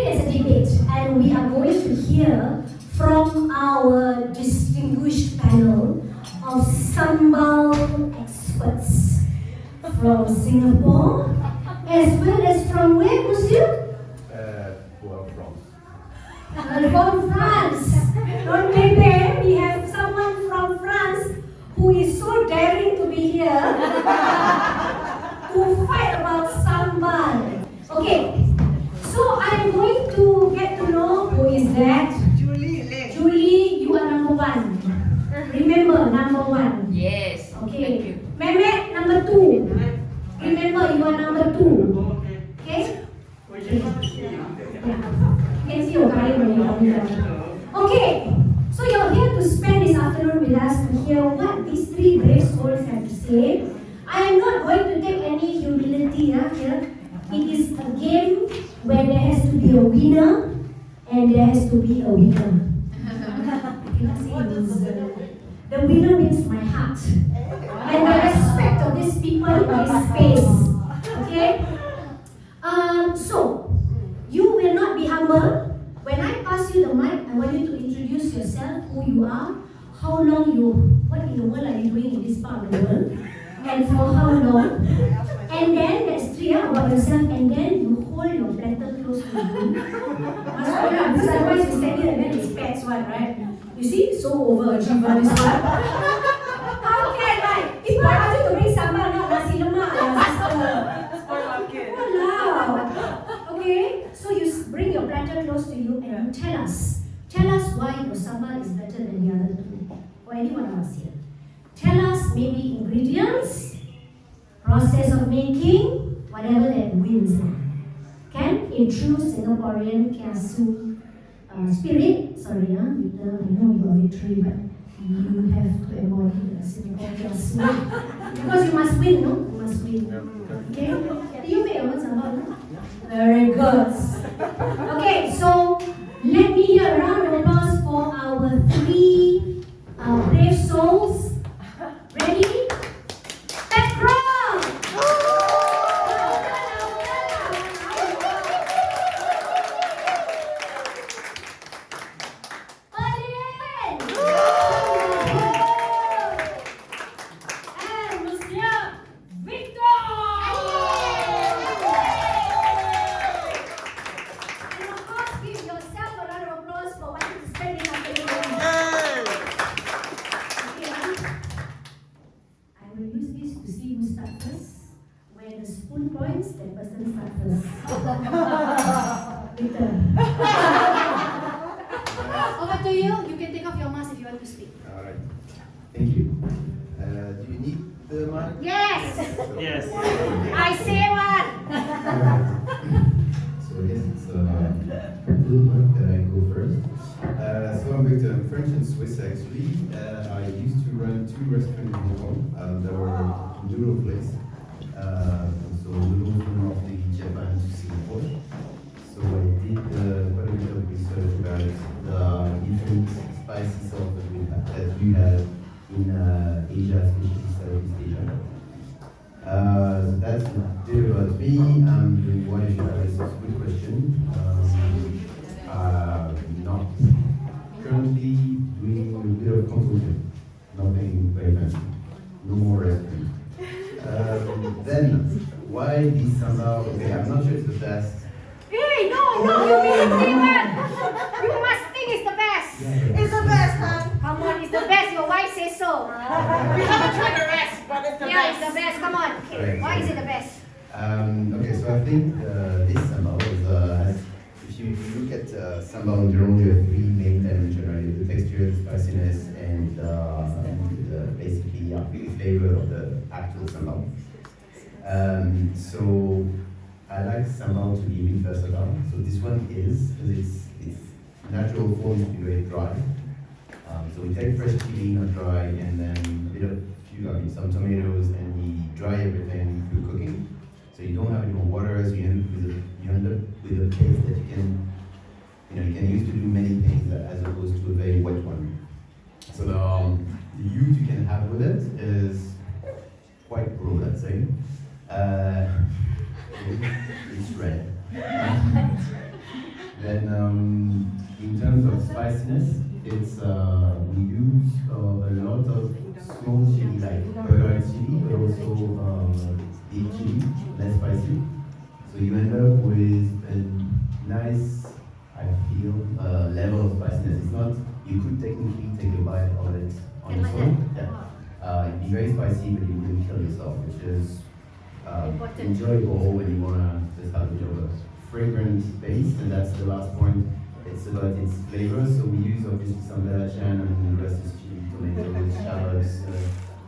there's a debate, and we are going to hear from our distinguished panel of sambal experts from Singapore, as well as from where, monsieur? Well, France. From France. Don't think we have someone from France who is so daring to be here to fight about sambal. Okay, so I'm going to get to know who is that. Julie, you are number one. Remember, number one. Yes. Okay. Thank you. Mehmet, number two. Remember, you are number two. Okay? You can see your crying when you come here. Okay. So you're here to spend this afternoon with us to hear what these three brave souls have to say. I am not going to take any humility here. It is a game where there has to be a winner and there has to be a winner. The winner means my heart and the respect of these people in this space. Okay? So, you will not be humble. When I pass you the mic, I want you to introduce yourself, who you are, how long what in the world are you doing in this part of the world, and for how long. And then that's three about yourself, and then you hold your platter close to you. Must hold up, because otherwise you stand here and then it's pets one, right? You see, so overachiever this one. How can I? People ask you to bring sambal, not nasi lemak, sister. Wow. Okay, so you bring your platter close to you and you tell us why your sambal is better than the other two, or anyone else here. Tell us maybe ingredients, process of making, whatever that wins. Can in true Singaporean kiasu spirit, sorry, I know you are victory, but you have to embody the Singapore kiasu. Because you must win, no? You must win. Okay? Do you make your own sambal? No? Very good. Okay, so let me hear a round of applause for our three brave souls. Ready? Pat Kraal! Pearlyn! And Monsieur Victor! And of course, give yourself a round of applause for wanting to spend this afternoon. I will use this to see who starts first. When the spoon points, that person starts first. Victor. Over to you. You can take off your mask if you want to speak. Alright. Thank you. Do you need the mic? Yes! Yes. I say one! So yes, it's a little mic that I go first. So I'm Victor. I'm French and Swiss actually. I used to run two restaurants in Hong Kong. They were noodle place. So noodles of the Japan to Singapore. So I did quite a bit of research about the different spicy sauce that we have in Asia, especially Southeast Asia. That's a bit about me. I'm doing what is a good question. Not currently doing a bit of consulting. Nothing very fancy. No more restaurants. Then, why this sambal? Okay, I'm not sure it's the best. Hey, no, you mean the one. You must think it's the best. Yeah. It's the best, huh? Come on, it's the best. Your wife says so. We haven't tried the rest, but it's the Yeah, best. it's the best. Come on. Okay. Why is it the best? Okay, so I think this sambal is, if you look at sambal in general, you have three main dimensions, right? The texture, the spiciness, and basically the flavor of the actual sambal. So I like sambal to be a bit versatile. So this one is, because its natural form is to be very dry. So we take fresh chili, not dry, and then a bit of some tomatoes, and we dry everything through cooking. So you don't have any more water, so you end up with a paste that you can use to do many things as opposed to a very wet one. So the use you can have with it is quite broad, let's say. It's red. use a lot of small chili, like Pearlyn chili, but also big chili, less spicy. So you end up with a nice, I feel, level of spiciness. It's not, you could technically take a bite of it on its own. Yeah. It'd be very spicy, but you wouldn't kill yourself, which is enjoyable when you want to just have a bit of a fragrant base, and that's the last point. It's about its flavor, so we use obviously some belacan and the rest is chili, tomatoes, shallots,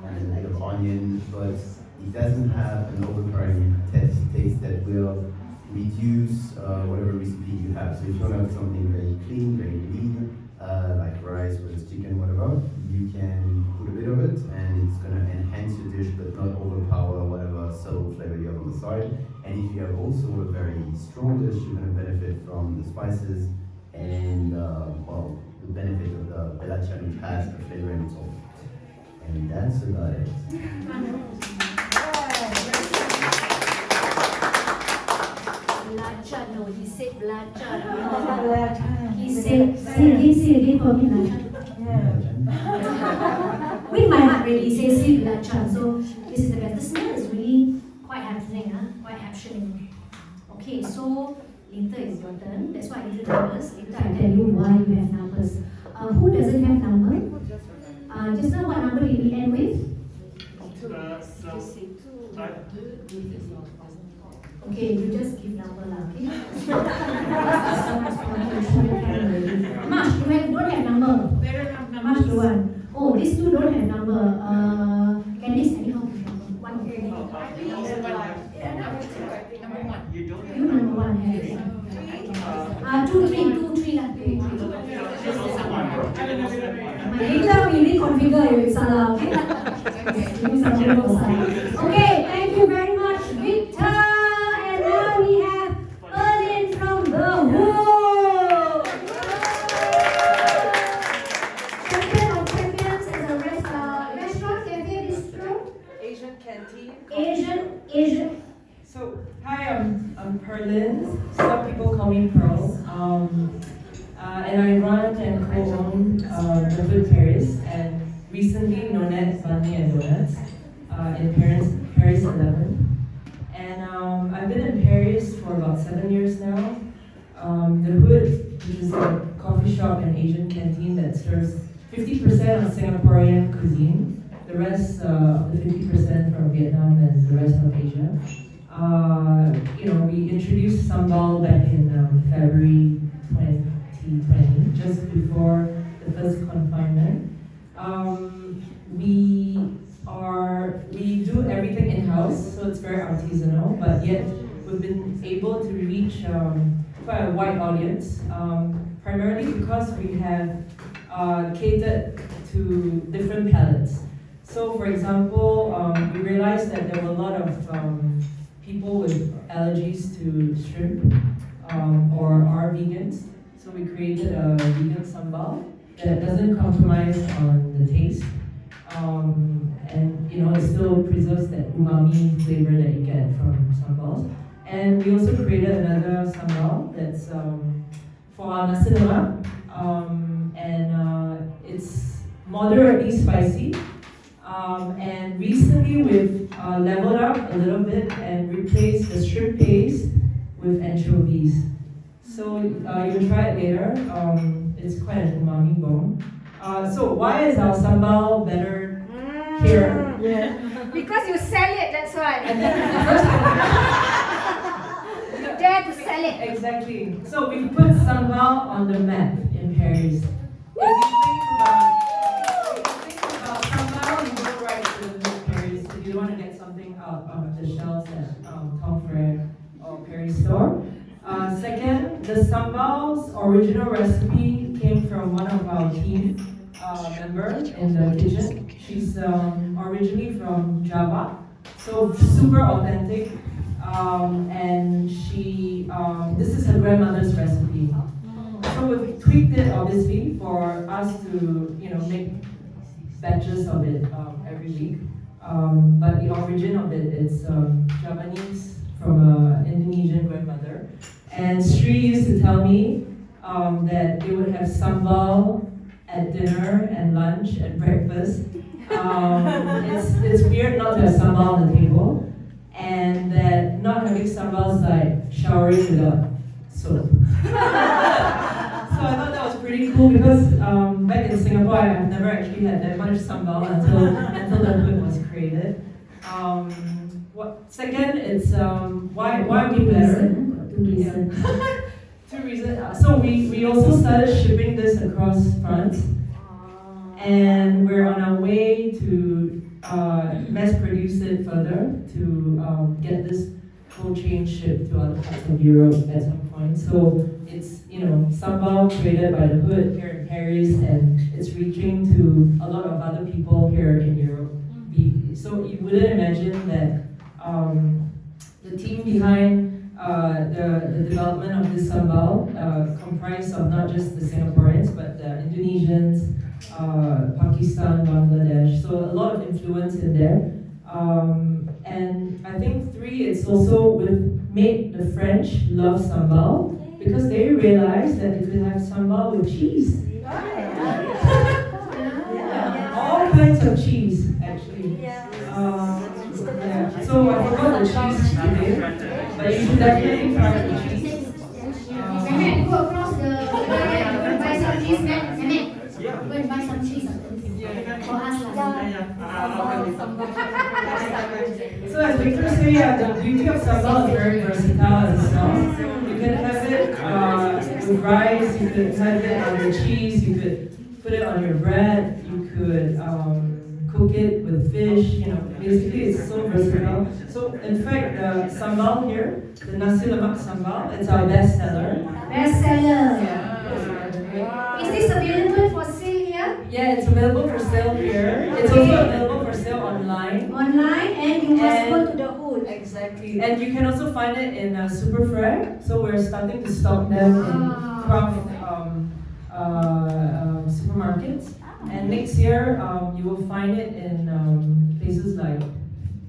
and a bit of onion, but it doesn't have an overpowering taste that will reduce whatever recipe you have. So if you want to have something very clean, very lean, like rice with chicken, whatever, you can put a bit of it and it's going to enhance your dish but not overpower whatever subtle flavor you have on the side. And if you have also a very strong dish, you're going to benefit from the spices and well, the benefit of the belacan, which has the flavor in its own. And that's about it. Belacan, no, he said belacan. He said, say again for me, belacan. With my heart really, he says belacan. So this is the best. The smell is really quite happening, quite happening. Okay, so later is your turn. That's why I did numbers. Later I tell you why you have numbers. Who doesn't have number? Just now, what number did we end with? Okay, you just give number lah, okay? Mash, you don't have number. Mash, you want. Oh, these two don't have number. Candice, anyhow, give number. One. You number one, yes. 2, 3 lah. Later we reconfigure if salah, okay? Okay, thank you very much, Victor. And now we have Pearlyn from the Heureux. Champion of champions is a restaurant, cafe, bistro. Asian canteen. Asian. So, hi, I'm Pearlyn. Some people call me Pearl. And I run and co-own the Food Paris, and recently known as Bunny and Donuts in Paris 11. And I've been in Paris for about 7 years now. The Hood, which is a coffee shop and Asian canteen that serves 50% of Singaporean cuisine, the rest of the 50% from Vietnam and the rest of Asia. We introduced sambal back in February 2020, just before the first confinement. We do everything in-house, so it's very artisanal, but yet we've been able to reach quite a wide audience, primarily because we have catered to different palates. So for example, we realized that there were a lot of people with allergies to shrimp or are vegans. So we created a vegan sambal that doesn't compromise on the taste. And it still preserves that umami flavor that you get from sambals. And we also created another sambal that's for nasi lemak. And it's moderately spicy. And recently we've leveled up a little bit and replaced the shrimp paste with anchovies. So you'll try it later. It's quite an umami bomb. So why is our sambal better here? Yeah. Because you sell it, that's why. And then first you dare to sell it. Exactly. So we put sambal on the map in Paris. If you think about sambal, you go right to Paris. If you want to get something out of the shelves at Tom Frere or Paris store. Second, the sambal's original recipe came from one of our team members in the kitchen. She's originally from Java, so super authentic. And she, this is her grandmother's recipe. So we've tweaked it obviously for us to, make batches of it every week. But the origin of it is Javanese from an Indonesian grandmother. And Sri used to tell me that they would have sambal at dinner and lunch and breakfast. It's weird not to have sambal on the table, and that not having sambal is like showering without soap. So I thought that was pretty cool because back in Singapore, I've never actually had that much sambal until the hood was created. Second, it's why we better. Two reasons. So we also started shipping this across France, and we're on our way to mass produce it further to get this cold chain shipped to other parts of Europe at some point. So it's sambal created by the hood here in Paris, and it's reaching to a lot of other people here in Europe. So you wouldn't imagine that the team behind the development of this sambal comprised of not just the Singaporeans but the Indonesians, Pakistan, Bangladesh. So a lot of influence in there. And I think three, it's also made the French love sambal because they realized that they could have sambal with cheese. All kinds of cheese, actually. So I forgot the cheese today, but you should definitely try the cheese. Go across the go and buy some cheese, Go and buy some cheese for us. So as Victor said, the beauty of sambal is very versatile as a sauce. You can have it with rice, you could have it on the cheese, you could put it on your bread, you could cook it with fish, basically it's so versatile. So in fact, the sambal here, the nasi lemak sambal, it's our best seller. Is this available for sale here? Yeah, it's available for sale here. It's also available for sale online. Online, and you must go to the hood. Exactly. And you can also find it in Superfrag. So we're starting to stock them in craft supermarkets. And next year, you will find it in places like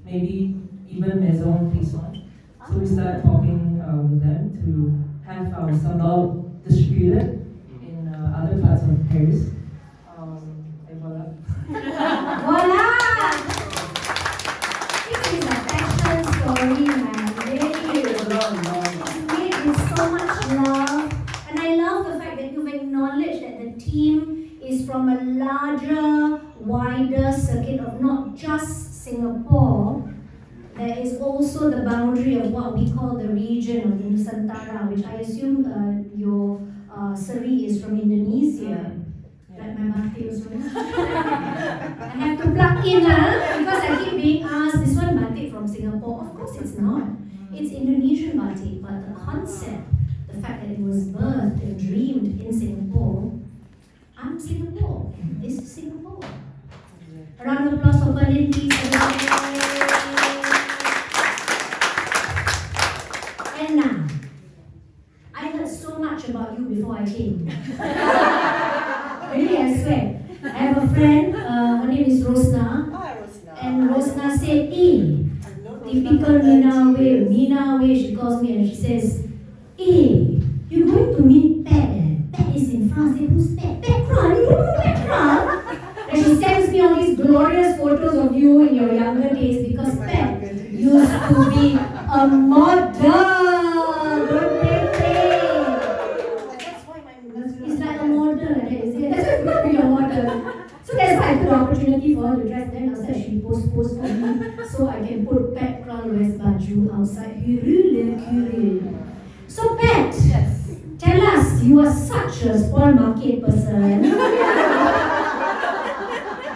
maybe even Maison Plisson. So we started talking with them to have our sambal distributed in other parts of Paris. And voila. Voila! This is a passion story, man. Really. It's made with so much love. And I love the fact that you've acknowledged that the team is from a larger, wider circuit of not just Singapore. There is also the boundary of what we call the region of the Nusantara, which I assume your Seri is from Indonesia. Like my batik also. I have to plug in because I keep being asked, this one batik from Singapore. Of course it's not. It's Indonesian batik, but the concept, the fact that it was birthed and dreamed in Singapore, I'm Singapore. This is Singapore. A round of applause for Pearlyn, please. And now, I heard so much about you before I came. Really, I swear. I have a friend, her name is Rosna. And Rosna said, typical Mina way, she calls me and she says, you're going to meet Pat. Pat is in France. Who's Pat? Pat Kraal. You don't know Pat Kraal? And she sends me all these glorious photos of you in your younger days because Pat used to be a model. Don't play. That's why my It's like a model, like that, is it? That's why you be a model. So that's why I took the opportunity for her to dress. Then after she post for me, so I can put Pat Kraal wears baju outside Heureux Les Curieux. So Pat, Yes. tell us, you are such a spoil market person.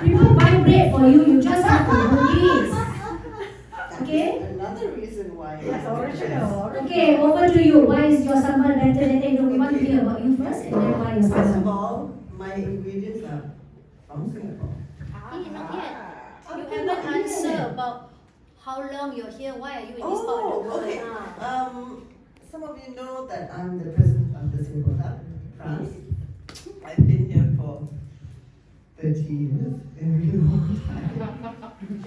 People buy bread for you, you just have to do this. Okay? Another reason why. That's original. Okay, over to you. Why is your sambal better than they do? We want to hear about you first and then why your First of sambal. all, my ingredients are from Singapore. Not yet. You haven't answered about how long you're here. Why are you in this part of the world? Okay. Some of you know that I'm the president of the Singapore Club, France. I've been here for 30 years, a really long time.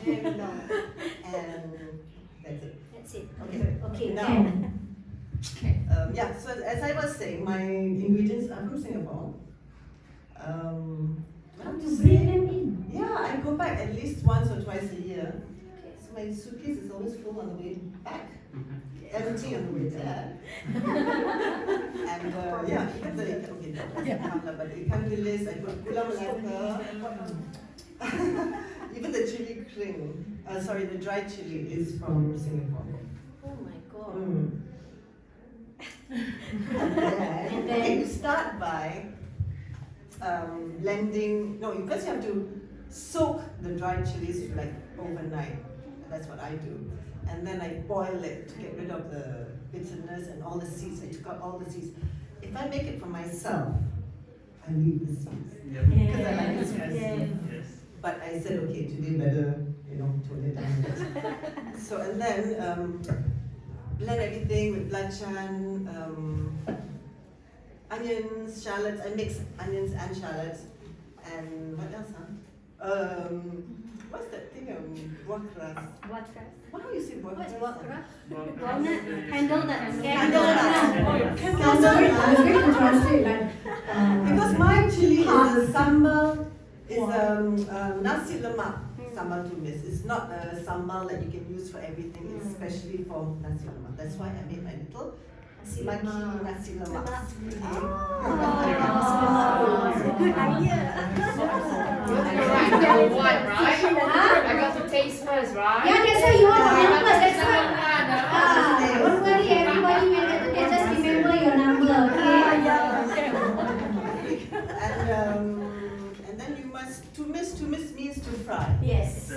Very long. And that's it. That's it. Okay. Okay, Now, can. yeah, so as I was saying, my ingredients are from Singapore. What to To say? bring them in. Yeah, I go back at least once or twice a year. So my suitcase is always full on the way back, empty on the way there. And yeah, even the okay, but the ikan bilis, I put gula melaka. Even the chili kring, the dried chili is from Singapore. Oh my God. And then okay, you start by blending. No, first you have to soak the dried chilies like overnight. That's what I do. And then I boil it to get rid of the bitterness and all the seeds. I took out all the seeds. If I make it for myself, I leave the seeds. Because I like it spicy. But I said, okay, today better, tone it down a bit. So, and then blend everything with belacan, onions, shallots. I mix onions and shallots. And what else, what's that thing? Buah keras. What do you say buah keras? Walnut, candlenut. Candlenut. I was going to translate like. Because my chili is a sambal, is nasi lemak sambal tumis. It's not a sambal that you can use for everything. It's especially for nasi lemak. That's why I made my little maki nasi lemak. Good idea. Number one, right? I got to taste first, right? Yeah, that's why you want to I number. got to That's taste why. Don't worry, everybody will get to taste. Just remember your number, okay? And then you must tumis means to fry. Yes.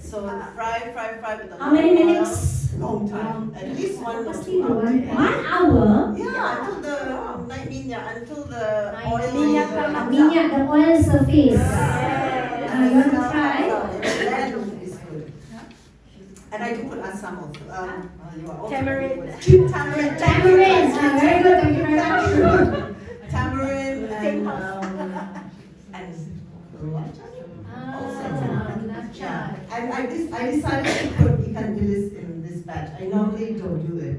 So fry with a How many minutes? Long time. At least 1 or Must 2 be hours. 1 hour. Yeah, until the night minyak, until the oil. Minyak, the oil surface. You want to try? Then it's good. And I do put asam also. You are also Tamarind. good. Tamarind. Tamarind. Very good, thank you very much. Tamarind and yeah. And I decided to put ikan bilis in this batch. I normally don't do it.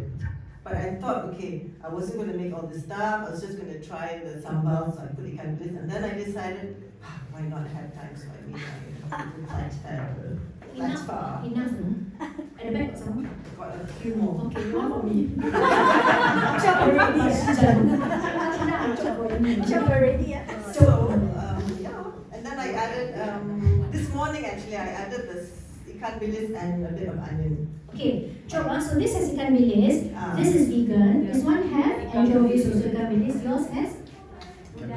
But I thought, okay, I wasn't going to make all this stuff. I was just going to try the sambal, so I put ikan bilis. And then I decided, why not have time? So I made my platter. That's far. Enough. At the back, some. Got a few more. Okay, you want for me? Chop already. Chop already. So, yeah. And then I added, this morning actually, I added this ikan bilis and a bit of onion. Okay, chop. So this is ikan bilis. This is vegan. This one have anchovies also ikan bilis. Yours has? Don't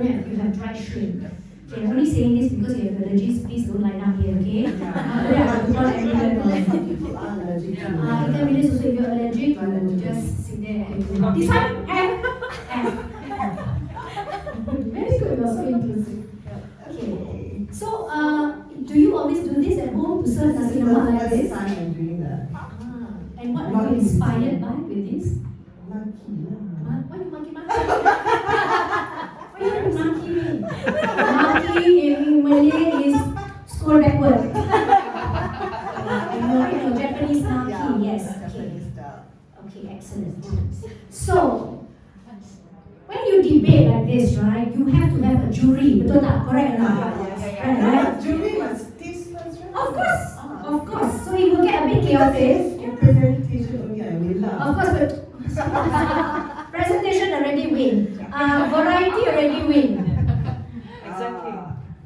have. You have dried shrimp. Okay, I'm only saying this because you have allergies. Please don't line up here, okay? After that, I will call everyone. Some people are allergic to Ikan bilis also, if you're allergic, you just sit there and this one have. Very good, you're so inclusive. Okay. So, do you always do this at home to serve nasi lemak like this? First time I'm doing that. And what are you inspired by with this? Maki. What you maki-maki? What do you maki mean? Maki in Malay is scroll backward. Japanese maki, yes. Okay, excellent. So, when you debate like this, right, you have to have a jury, betul tak? Correct or not? Right? Jury must taste first, right? Of course. So it will get a bit chaotic. In presentation only I will laugh. Of course, but presentation already win. Variety already win. Exactly.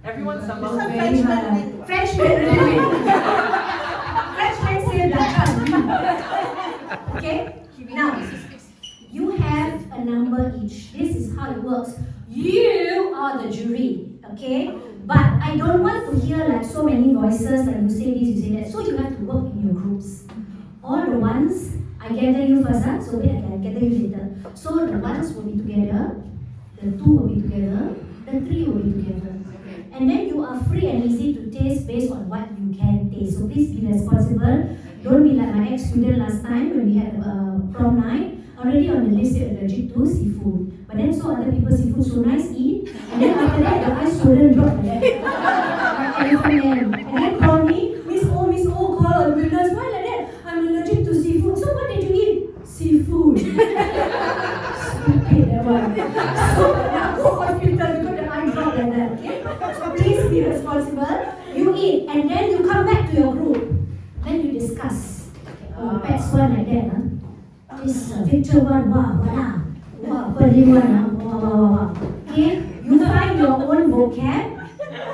Everyone's This sambal. one Very Frenchman hard. win. Frenchman already win. Frenchman say belakang. Okay? Now, you have a number each. This is how it works. You are the jury, okay? But I don't want to hear like so many voices, like you say this, you say that. So you have to work in your groups. All the ones, I gather you first, so wait, I can gather you later. So the ones will be together, the two will be together, the three will be together. And then you are free and easy to taste based on what you can taste. So please be responsible. Don't be like my ex-student last time when we had prom night. Already on the list, they're allergic to seafood. But then saw other people seafood so nice, eat. And then after that, the ice shouldn't drop like that. And then call me, Miss O, call ambulance. Why like that? I'm allergic to seafood. So what did you eat? Seafood. Stupid, that one. So I go hospital because the that. This Victor one, wow, Pearlyn one, wow. Okay, you find your own vocab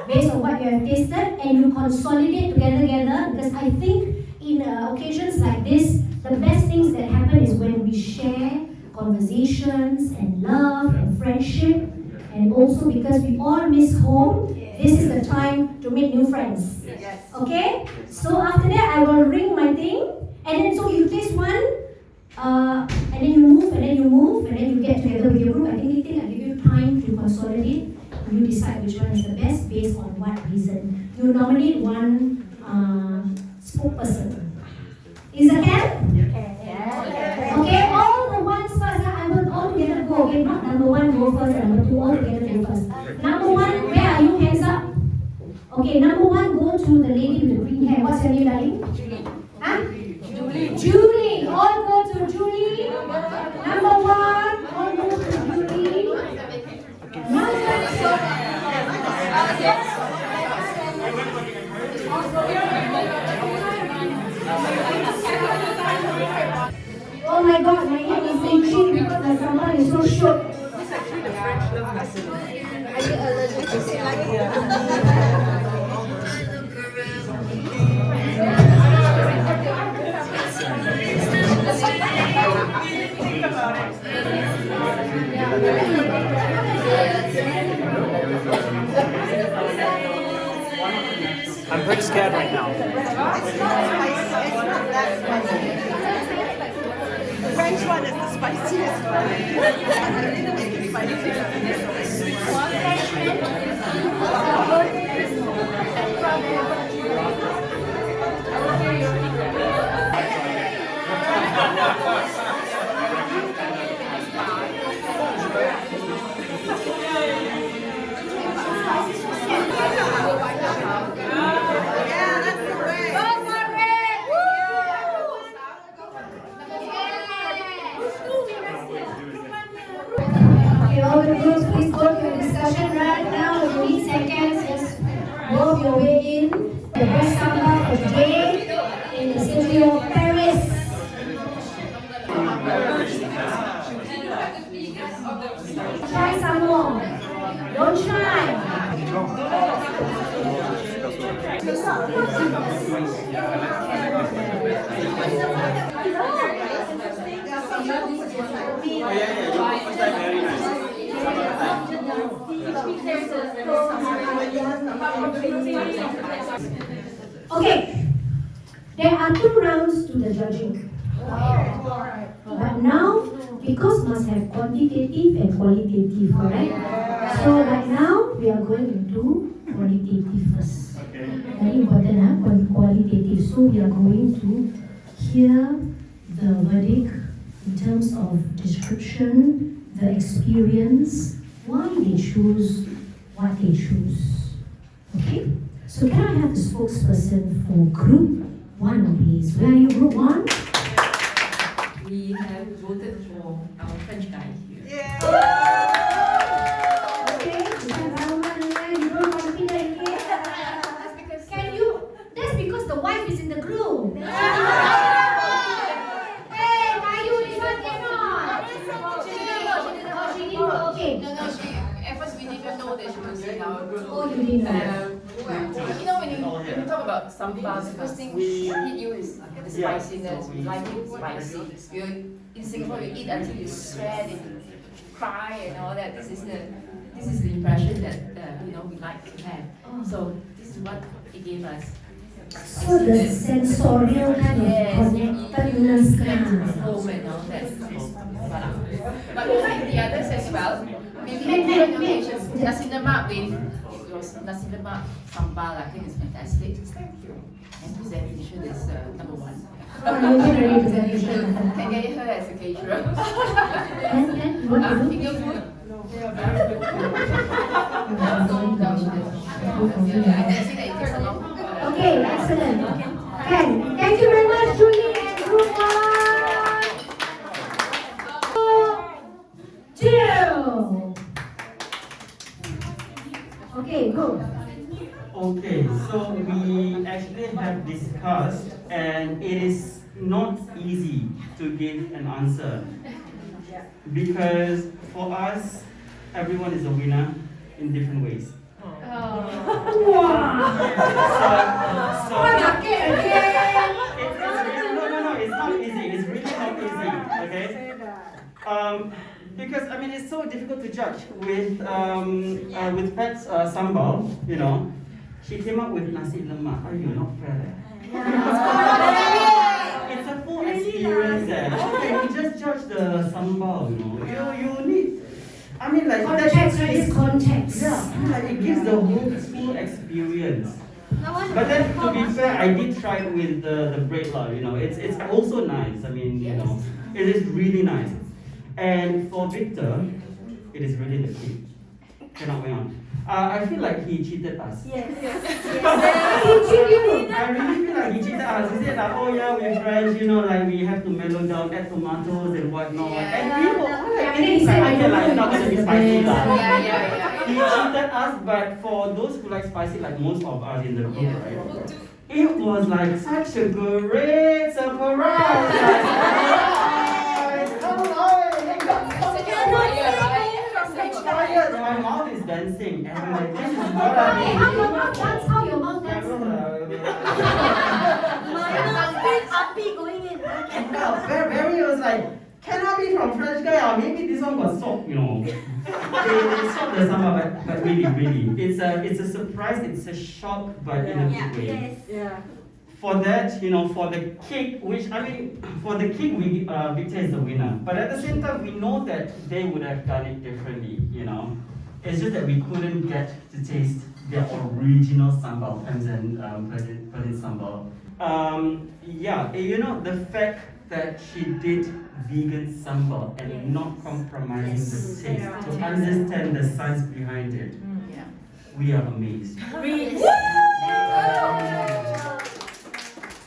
based on what you have tasted and you consolidate together because I think in occasions like this, the best things that happen is when we share conversations and love and friendship, and also because we all miss home, this is the time to make new friends. Okay? So after that, I will ring my thing, and then so you taste one, and then you move, and then you move, and then you get together with your group. I give you time to consolidate. You decide which one is the best based on what reason. You nominate one spokesperson. Is that okay? Okay, all the ones first. I will all together go. Okay, not number one go first, number two all together go first. Number one, where are you? Hands up. Okay, number one, go to the lady with the green hair. What's your name, darling? Julie. Huh? Julie. All go to Julie. Number one, all go to Julie. Oh my God, my head is itching because the sambal is so short. This is actually the Frenchman lesson. Are you allergic to it? I'm pretty scared right now. It's not that spicy. The French one is the spiciest one. I didn't make it Okay, all the groups, please go to your discussion right now. You need seconds, just move your way in. The best sambal for today in the city of Paris. Try some more. Don't try. Okay, there are 2 rounds to the judging. But now, because must have quantitative and qualitative, correct? So right now, we are going into qualitative first. Very important, qualitative. So we are going to hear the verdict in terms of description, the experience, why they choose what they choose. Okay? So can I have the spokesperson for group 1, please? Where are you, group 1? We have voted for our French guy here. Okay, you don't confident again. Can you? That's because the wife is in the group. Hey, Kayu, this one cannot. She didn't vote. Okay. No, at first we didn't know that she was in our group. Oh, you didn't know. You know, when you talk about sambal, the first thing hit you is the spiciness. We like it spicy. In Singapore, you eat until you sweat and cry and all that. This is the impression that we like to have. So this is what it gave us. So the sensorial kind of connectedness Home and all that. But we like the others as well. Maybe different occasions. Nasi lemak with nasi lemak sambal, I think it's fantastic. And presentation is number 1. you did already presentation. Can get her as a caterer. And what do you do? Finger food. No, they are very good. I can see that it takes a long. Okay, excellent. Ken, thank you very much, Julie and group 1. 2. Okay, go. Okay, so we actually have discussed, and it is not easy to give an answer because for us, everyone is a winner in different ways. So it's not easy. It's really not easy. Okay. Because I mean, it's so difficult to judge with Pat's sambal. You know, she came up with nasi lemak. Are you not fair? It's a full experience. How can you just judge the sambal? You know, you need. I mean, like context, right? It's context. Yeah, like it gives the whole full experience. But then, to be fair, I did try it with the bread lah. You know, it's also nice. I mean, you know, it is really nice. And for Victor, it is really the key. Cannot wait on. I feel like he cheated us. Yes. I really feel like he cheated us. He said like, oh yeah, we're French, you know, like we have to mellow down, add tomatoes and whatnot. And people, he said, okay, like it's not going to be spicy lah. He cheated us, but for those who like spicy, like most of us in the group, right? It was like such a great surprise. My mouth is dancing, and I'm like, this is what I mean. How your mouth dance? How your mouth dance? Very was like, cannot be from French guy, or maybe this one got soaked, you know. They soaked the sambal, but really, it's a surprise, it's a shock, but in a good way. Yes. For that, you know, for the cake, which I mean, for the cake, Victor is the winner. But at the same time, we know that they would have done it differently, you know. It's just that we couldn't get to taste their original sambal, Pearlyn sambal. Yeah, you know, the fact that she did vegan sambal and not compromising the taste, to understand the science behind it, we are amazed.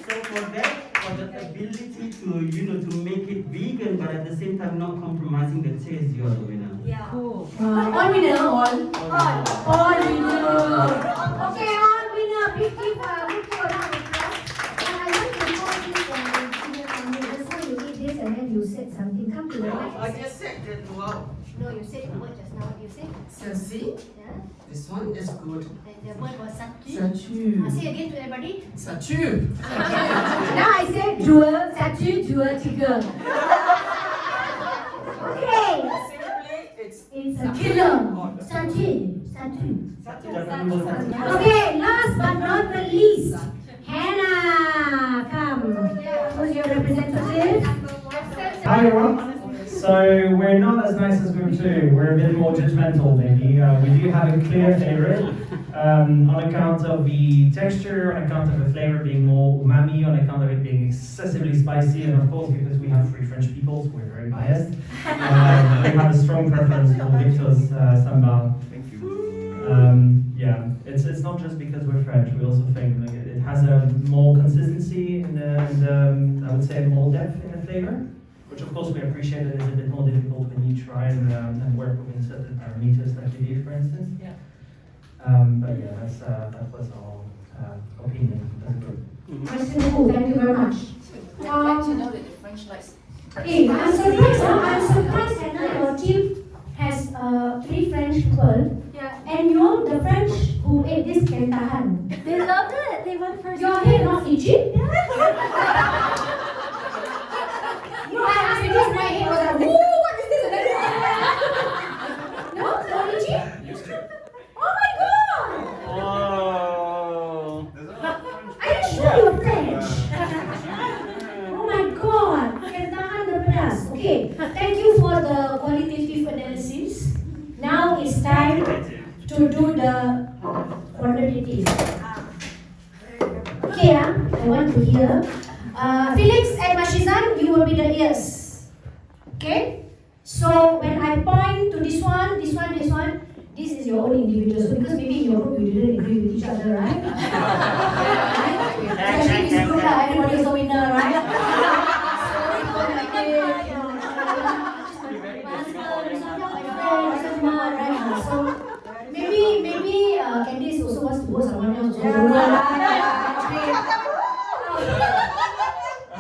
So for that, for the ability to, you know, to make it vegan, but at the same time not compromising the taste, you are the winner. Yeah. Cool. All winner, all winner. Okay, all winner. Big give a round of applause. I want to call this just now you did this and then you said something. Come to the mic. I just said that, wow. No, you said the word just now. What you say? See? Yeah. This one is good. The word was satu. Satu. Say again to everybody. Satu. Now I said dua, satu, dua, tiga. Okay. It's a killer. Satu. Okay, last but not the least, Hannah, come. Who's your representative? Hi everyone. So we're not as nice as group 2. We're a bit more judgmental maybe. We do have a clear favorite on account of the texture, on account of the flavor being more umami, on account of it being excessively spicy, and of course because we have 3 French people, so we're very biased. We have a strong preference for Victor's sambal. Thank you. Yeah, it's not just because we're French. We also think like it has a more consistency and I would say more depth in the flavor, which of course we appreciate. It is a bit more difficult when you try and work within certain parameters like you did, for instance. Yeah. But yeah, that was our opinion as a group. Thank you very much. I'd like to know that the French likes. Hey, I'm surprised. I'm surprised that your team has 3 French people. Yeah. And you're the French who ate this can tahan. They loved it. They went first. Your head not itchy? You know, I asked you this, my head was like, woo, what is this? No? Not itchy? Oh my god! Oh. Are you sure you're French? Oh my god! Can tahan the pedas. Okay, thank you for the qualitative analysis. Now it's time to do the quantitative. Okay, I want to hear. Felix and Mashizan, you will be the ears. Okay? So when I point to this one, this is your own individual. So because maybe in your group you didn't agree with each other, right? Right? Especially this group, everybody is a winner, right? So maybe Candice also wants to go someone else.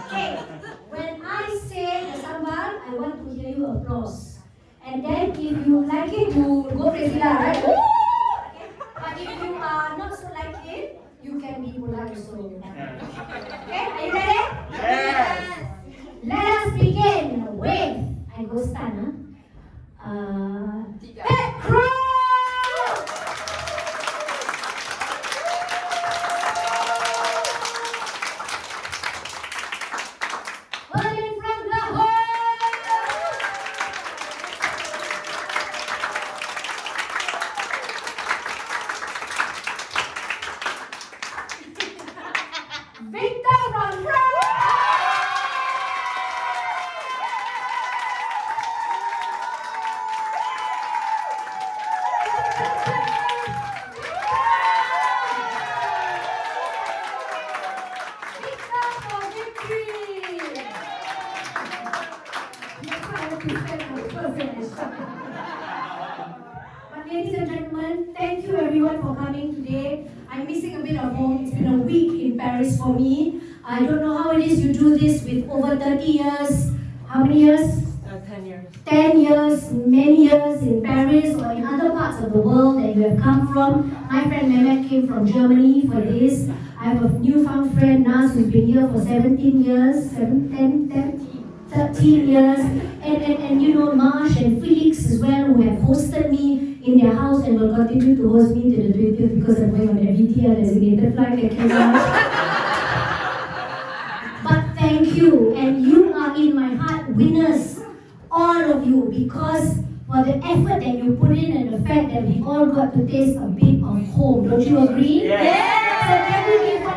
Okay. you applause. And then if you like it, you go crazy lah, right? Woo! Okay. But if you are not so like it, you can be polite also. Okay, are you ready? Yes. Let us begin with, I go stand, Pat Kraal! Pearlyn from the home! Victor from France! Victor for victory! But ladies and gentlemen, thank you everyone for coming today. I'm missing a bit of home. It's been a week in Paris for me. I don't know how it is you do this with over 30 years. How many years? 10 years. 10 years, many years in Paris or in other parts of the world that you have come from. My friend Mehmet came from Germany for this. I have a newfound friend, Nas, who's been here for 17 years, 13 years. And you know, Marsh and Felix as well, who have hosted me in their house and will continue to host me to the 20th because I'm going on a VTR designated flight. Thank you, Marsh. But thank you, and you are in my heart winners, all of you, because for the effort that you put in and the fact that we all got to taste a bit of home. Don't you agree? Yes. So can we give one